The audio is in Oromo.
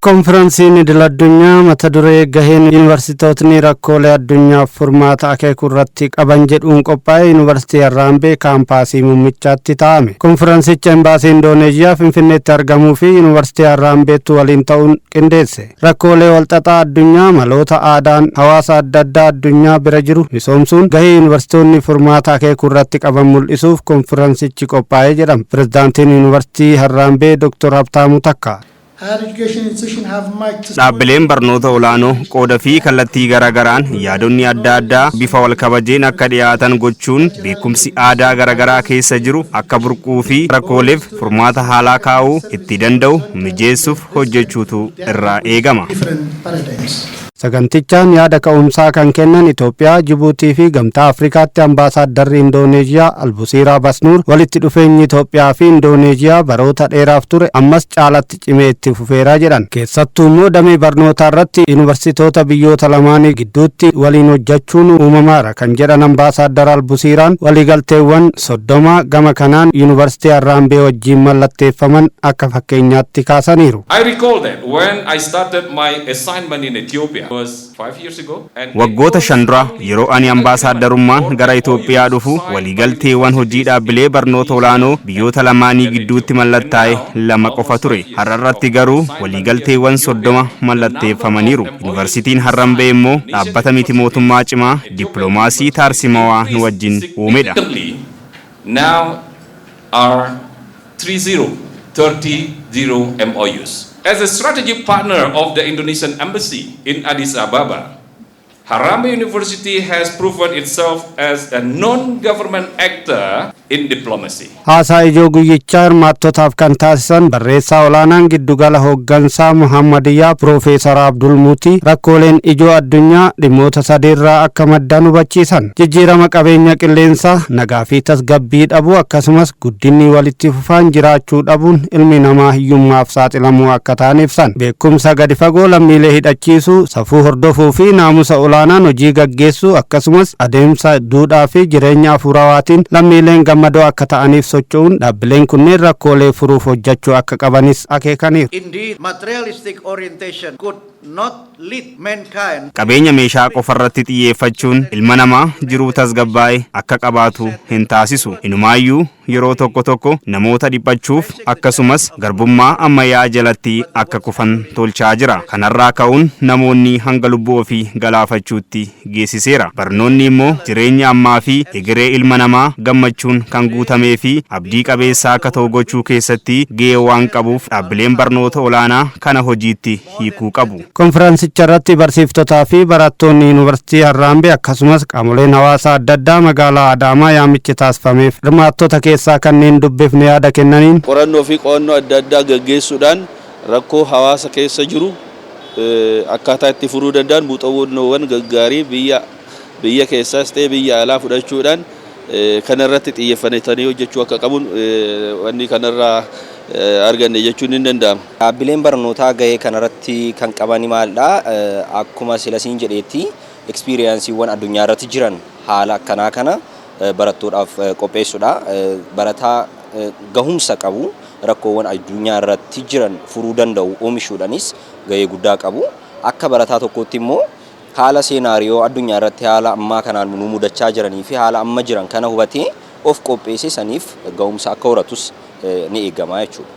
Konferensiin idil-addunyaa mata duree gaheen yuunivarsiitootni rakkoolee addunyaa furmaata akeekuu irratti qaban jedhuun qophaa'ee yuunivarsiitii Harraambee kaampaasii Muummichaatti taa'ame. Konferensicha embaasii Indooneeziyaa Finfinneetti argamuu fi yuunivarsiitii Harraambeetti waliin ta'uun qindeesse. Rakkoolee walxaxaa addunyaa maloota aadaan hawaasa adda addaa addunyaa bira jiru misoomsuun gahee yuunivarsiitoonni furmaata akeekuu irratti qaban mul'isuuf konferensichi qophaa'ee jedhama. Pirezidaantiin yuunivarsiitii Harraambee Dr. Habtaamuu Takkaa. Dhaabbileen barnoota olaanoo qooda fi kallattii garagaraan yaadonni adda addaa bifa wal kabajeen akka dhiyaatan gochuun beekumsi aadaa garagaraa keessa jiru akka burquu fi rakkooleef furmaata haalaa kaa'uu itti danda'u mijeessuuf hojjechuutu irraa eegama. Sagantichaan yaada ka'umsaa kan kennan Itoophiyaa, Jibuutii fi Gamtaa Afrikaatti ambaasaaddarri Indooneeziyaa Albusiiraa Basnuur walitti dhufeenyi Itoophiyaa fi Indooneeziyaa baroota dheeraaf ture ammas caalatti cimee itti fufeeraa jedhan. Keessattuu immoo damee barnootaa irratti yuunivarsiitoota biyyoota lamaanii gidduutti waliin hojjechuun uumamaara kan jedhan ambaasaadar Albusiiraan waliigalteewwan 30 gama kanaan yuunivarsiitii Harraambee wajjin mallatteeffaman akka fakkeenyaatti kaasaniiru. I recall that when I started my assignment in Ethiopia Waggoota 5 dura yeroo ani ambaasaaddarummaan gara Itoophiyaa dhufu waliigalteewwan hojii dhaabbilee barnoota olaanoo biyyoota lamaanii gidduutti mallattaa'e 2 qofa ture. Har'arratti garuu waliigalteewwan 30 mallatteeffamaniiru. Yuunivarsiitiin Harraambee immoo dhaabbata miti mootummaa cimaa dippiloomaasii taarsimawaa nu wajjin uumedha. Now are 30 MOUs. As a strategic partner of the Indonesian Embassy in Addis Ababa, Harraambee University has proven itself as a non-government actor in diplomacy. Haasaa ijoo guyyichaa hirmaattotaaf kan taasisan barreessaa olaanaan giddugala hooggansaa Muhammadiyyaa Piroofeesar Abdul Muutii rakkooleen ijoo addunyaa dhimmoota sadeerraa akka maddan hubachiisan. Jijjiirama qabeenya qilleensaa, nagaa fi tasgabbii dhabuu akkasumas guddinni walitti fufaan jiraachuu dhabuun ilmi namaa hiyyummaaf saaxilamuu akka ta'an ibsan. Beekumsa gadi fagoo lammiilee hidhachiisuu, safuu hordofuu fi naamusa olaanaan hojii gaggeessuu akkasumas adeemsa duudhaa fi jireenya hafuurawaatiin lammiileen gammadoo akka ta'aniif socho'uun dhaabbileen kunneen rakkoolee furuuf hojjechuu akka qabanis akeekaniiru. Indeed, materialistic orientation could not lead mankind. Qabeenya meeshaa qofarratti xiyyeeffachuun ilma namaa jiruu tasgabbaa'e akka qabaatu hin taasisu. Inumaayyuu yeroo tokko namoota dhiphachuuf akkasumas garbummaa ammayyaa jalatti akka kufan tolchaa jira. Kanarraa ka'uun namoonni hanga lubbuu ofii galaafachuutti geessiseera. Barnoonni immoo jireenya ammaa fi egeree ilma namaa gammachuun kan guutamee fi abdii qabeessaa akka ta'u gochuu keessatti gahee waan qabuuf dhaabbileen barnoota olaanaa kana hojiitti hiikuu qabu. Konferensicha irratti barsiiftotaa fi barattoonni yuunivarsiitii Harraambee akkasumas qaamoleen hawaasaa adda addaa magaalaa Adaamaa yaamichi taasifameef hirmaattota keessaa kanneen dubbifne yaada kennaniin qorannoo fi qo'annoo adda addaa gaggeessuudhaan rakkoo hawaasa keessa jiru akkaataa itti furuu danda'an muuxannoowwan gaggaarii biyya keessaas ta'e biyya alaa fudhachuudhaan kana irratti xiyyeeffatanii hojjechuu akka qabuun wanni kanarraa arganne jechuun hin danda'amu. Dhaabbileen barnootaa gahee kanarratti kan qaban maalidha? Akkuma silasiin jedheetti ekspiriyaansiiwwan addunyaa irratti jiran haala akkanaa kana barattoodhaaf qopheessuudha. Barataa gahumsa qabu rakkoowwan addunyaa irratti jiran furuu danda'u oomishuudhanis gahee guddaa qabu. Akka barataa tokkootti immoo haala seenaariyoo addunyaa irratti haala ammaa kanaan nu mudachaa jiranii fi haala amma jiran kana hubatee of qopheessee saniif gahumsa akka horatus ni eegama jechuudha.